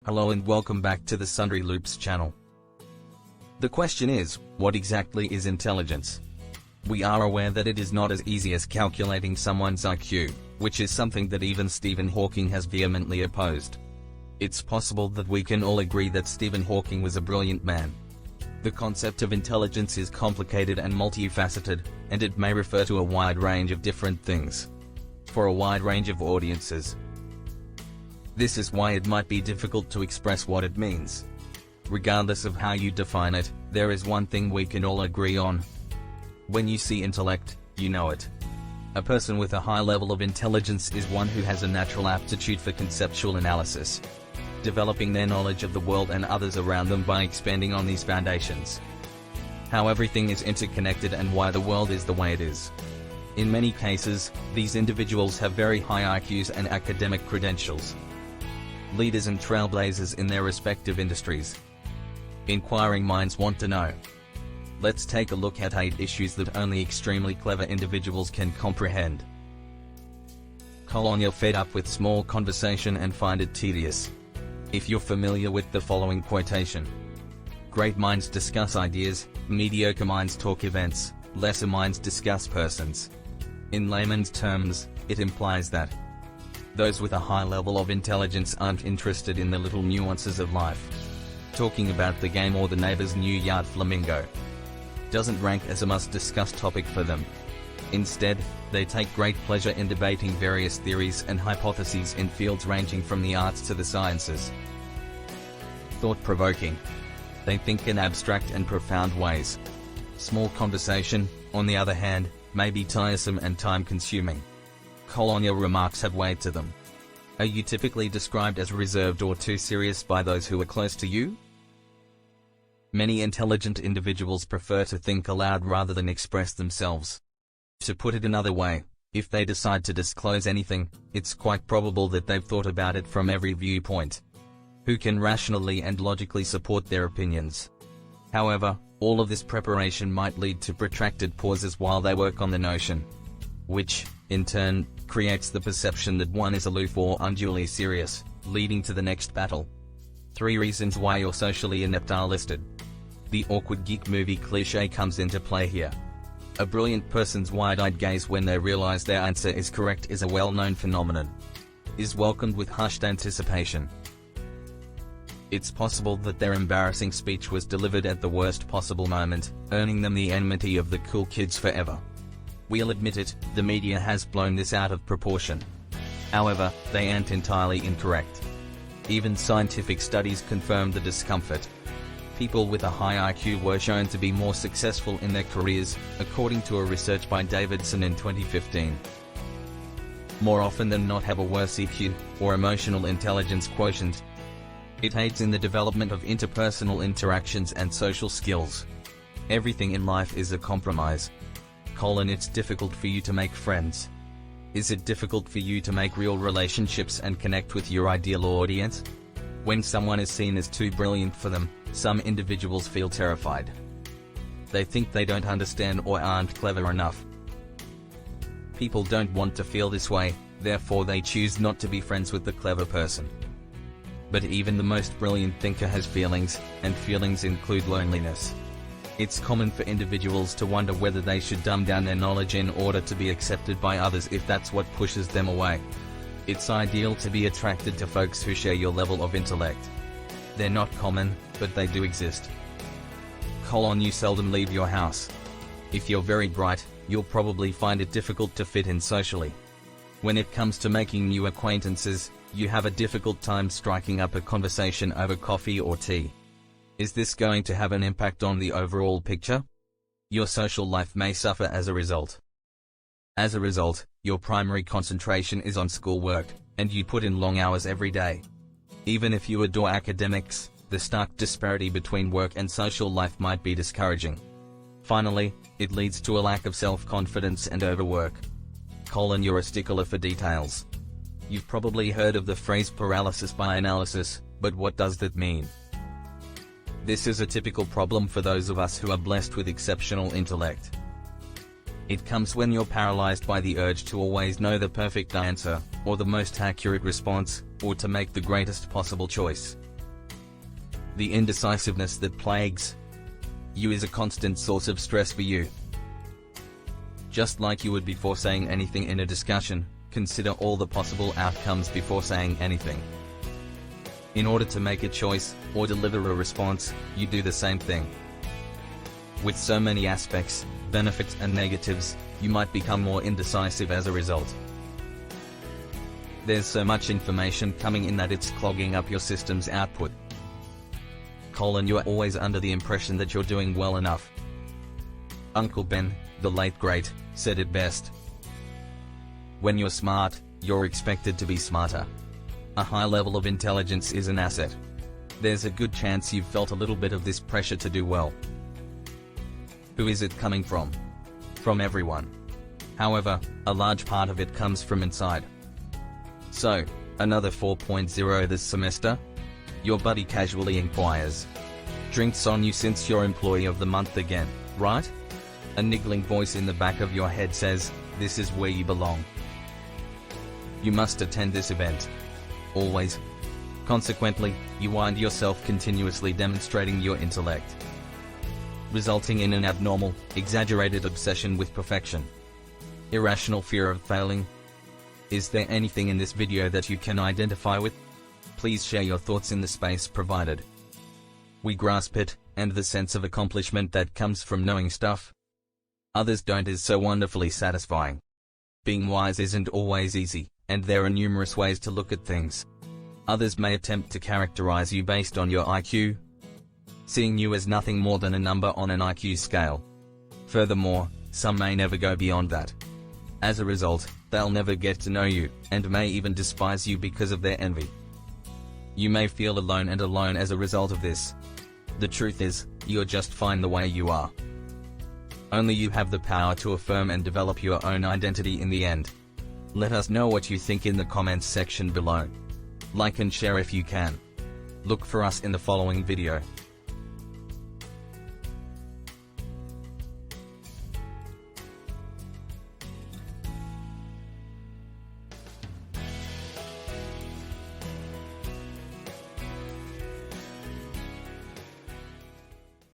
Hello and welcome back to the Sundry Loops channel. The question is, what exactly is intelligence? We are aware that it is not as easy as calculating someone's IQ, which is something that even Stephen Hawking has vehemently opposed. It's possible that we can all agree that Stephen Hawking was a brilliant man. The concept of intelligence is complicated and multifaceted, and it may refer to a wide range of different things for a wide range of audiences. This is why it might be difficult to express what it means. Regardless of how you define it, there is one thing we can all agree on. When you see intellect, you know it. A person with a high level of intelligence is one who has a natural aptitude for conceptual analysis, developing their knowledge of the world and others around them by expanding on these foundations. How everything is interconnected and why the world is the way it is. In many cases, these individuals have very high IQs and academic credentials. Leaders and trailblazers in their respective industries. Inquiring minds want to know. Let's take a look at 8 issues that only extremely clever individuals can comprehend. You're fed up with small conversation and find it tedious. If you're familiar with the following quotation: great minds discuss ideas, mediocre minds talk events, lesser minds discuss persons. In layman's terms, it implies that those with a high level of intelligence aren't interested in the little nuances of life. Talking about the game or the neighbor's new yard flamingo doesn't rank as a must-discuss topic for them. Instead, they take great pleasure in debating various theories and hypotheses in fields ranging from the arts to the sciences. Thought-provoking. They think in abstract and profound ways. Small conversation, on the other hand, may be tiresome and time-consuming. Your remarks have weight to them. Are you typically described as reserved or too serious by those who are close to you? Many intelligent individuals prefer to think aloud rather than express themselves. To put it another way, if they decide to disclose anything, it's quite probable that they've thought about it from every viewpoint. Who can rationally and logically support their opinions? However, all of this preparation might lead to protracted pauses while they work on the notion, which, in turn, creates the perception that one is aloof or unduly serious, leading to the next battle. 3 reasons why you're socially inept are listed. The awkward geek movie cliché comes into play here. A brilliant person's wide-eyed gaze when they realize their answer is correct is a well-known phenomenon. Is welcomed with hushed anticipation. It's possible that their embarrassing speech was delivered at the worst possible moment, earning them the enmity of the cool kids forever. We'll admit it, the media has blown this out of proportion. However, they aren't entirely incorrect. Even scientific studies confirm the discomfort. People with a high IQ were shown to be more successful in their careers, according to a research by Davidson in 2015. More often than not have a worse EQ, or emotional intelligence quotient. It aids in the development of interpersonal interactions and social skills. Everything in life is a compromise. It's difficult for you to make friends. Is it difficult for you to make real relationships and connect with your ideal audience? When someone is seen as too brilliant for them, some individuals feel terrified. They think they don't understand or aren't clever enough. People don't want to feel this way, therefore they choose not to be friends with the clever person. But even the most brilliant thinker has feelings, and feelings include loneliness. It's common for individuals to wonder whether they should dumb down their knowledge in order to be accepted by others if that's what pushes them away. It's ideal to be attracted to folks who share your level of intellect. They're not common, but they do exist. You seldom leave your house. If you're very bright, you'll probably find it difficult to fit in socially. When it comes to making new acquaintances, you have a difficult time striking up a conversation over coffee or tea. Is this going to have an impact on the overall picture? Your social life may suffer as a result. As a result, your primary concentration is on schoolwork, and you put in long hours every day. Even if you adore academics, the stark disparity between work and social life might be discouraging. Finally, it leads to a lack of self-confidence and overwork. You're a stickler for details. You've probably heard of the phrase paralysis by analysis, but what does that mean? This is a typical problem for those of us who are blessed with exceptional intellect. It comes when you're paralyzed by the urge to always know the perfect answer, or the most accurate response, or to make the greatest possible choice. The indecisiveness that plagues you is a constant source of stress for you. Just like you would before saying anything in a discussion, consider all the possible outcomes before saying anything. In order to make a choice, or deliver a response, you do the same thing. With so many aspects, benefits and negatives, you might become more indecisive as a result. There's so much information coming in that it's clogging up your system's output. You're always under the impression that you're doing well enough. Uncle Ben, the late great, said it best. When you're smart, you're expected to be smarter. A high level of intelligence is an asset. There's a good chance you've felt a little bit of this pressure to do well. Who is it coming from? From everyone. However, a large part of it comes from inside. So, another 4.0 this semester? Your buddy casually inquires. Drinks on you since you're Employee of the Month again, right? A niggling voice in the back of your head says, this is where you belong. You must attend this event. Always. Consequently, you find yourself continuously demonstrating your intellect, resulting in an abnormal, exaggerated obsession with perfection. Irrational fear of failing. Is there anything in this video that you can identify with? Please share your thoughts in the space provided. We grasp it, and the sense of accomplishment that comes from knowing stuff others don't is so wonderfully satisfying. Being wise isn't always easy, and there are numerous ways to look at things. Others may attempt to characterize you based on your IQ, seeing you as nothing more than a number on an IQ scale. Furthermore, some may never go beyond that. As a result, they'll never get to know you, and may even despise you because of their envy. You may feel alone as a result of this. The truth is, you're just fine the way you are. Only you have the power to affirm and develop your own identity in the end. Let us know what you think in the comments section below. Like and share if you can. Look for us in the following video.